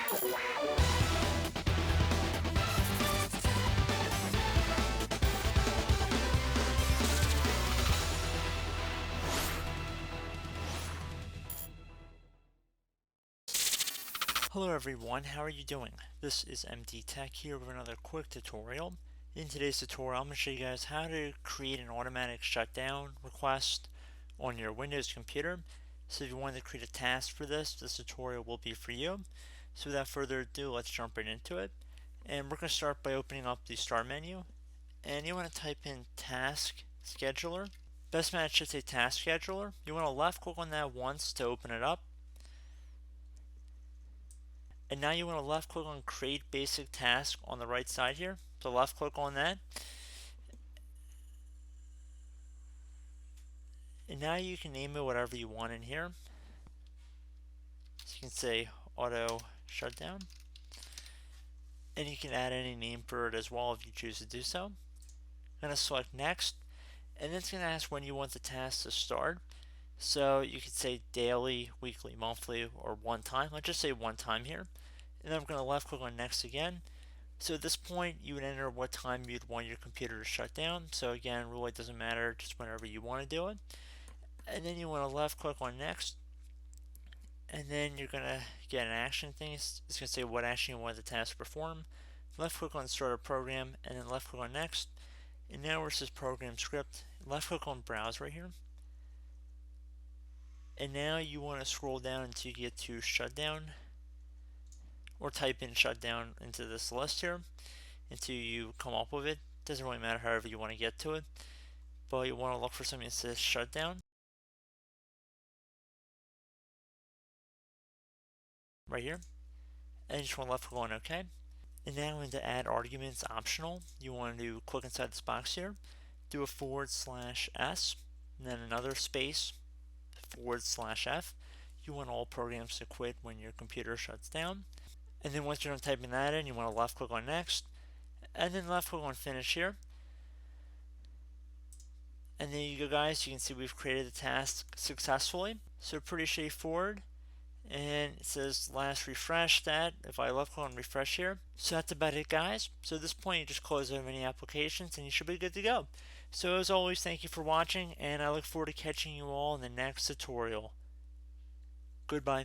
Hello everyone, how are you doing? This is MD Tech here with another quick tutorial. In today's tutorial, I'm going to show you guys how to create an automatic shutdown request on your Windows computer. So if you want to create a task for this tutorial will be for you. So without further ado, let's jump right into it. And we're going to start by opening up the Start menu. And you want to type in Task Scheduler. Best match should say Task Scheduler. You want to left click on that once to open it up. And now you want to left click on create basic task on the right side here. So left click on that. And now you can name it whatever you want in here. So you can say auto shutdown. And you can add any name for it as well if you choose to do so. I'm going to select next. And then it's going to ask when you want the task to start. So you could say daily, weekly, monthly, or one time. Let's just say one time here. And then I'm going to left click on next again. So at this point, you would enter what time you'd want your computer to shut down. So again, really doesn't matter, just whenever you want to do it. And then you want to left click on next. And then you're going to get an action thing. It's going to say what action you want the task to perform. Left click on start a program, and then left click on next. And now where it says program script, left click on browse right here. And now you want to scroll down until you get to shutdown, or type in shutdown into this list here until you come up with it. Doesn't really matter however you want to get to it, but you want to look for something that says shutdown right here, and you just want to left click on OK. And now into add arguments optional, you want to click inside this box here, do a /s, and then another space /f. You want all programs to quit when your computer shuts down. And then once you're done typing that in, you want to left click on next, and then left click on finish here. And there you go, guys. You can see we've created the task successfully. So pretty straightforward. And it says last refreshed at, if I left click on refresh here. So that's about it, guys. So at this point, you just close out any applications and you should be good to go. So as always, thank you for watching, and I look forward to catching you all in the next tutorial. Goodbye.